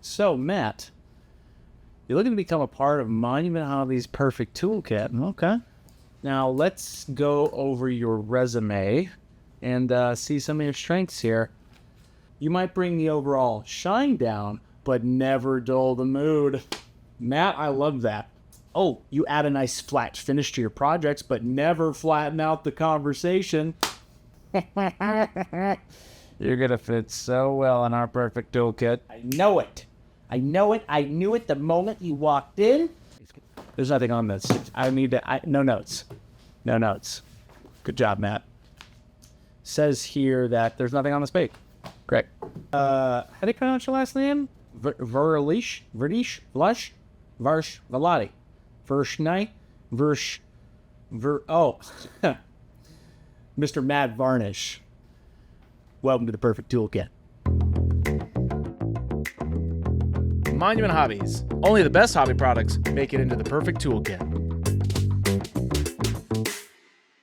So, Matt, you're looking to become a part of Monument Hobbies Perfect Toolkit. Okay. Now, let's go over your resume and see some of your strengths here. You might bring the overall shine down, but never dull the mood. Matt, I love that. Oh, you add a nice flat finish to your projects, but never flatten out the conversation. You're going to fit so well in our perfect toolkit. I know it. I know it. I knew it the moment you walked in. There's nothing on this. No notes. No notes. Good job, Matt. Says here that there's nothing on this page. Correct. How do you pronounce your last name? Verlish? Verdish? Blush? Varsh? Velati? Vershnai? Oh. Mr. Matt Varnish. Welcome to the Perfect Toolkit. Monument Hobbies. Only the best hobby products make it into the perfect toolkit.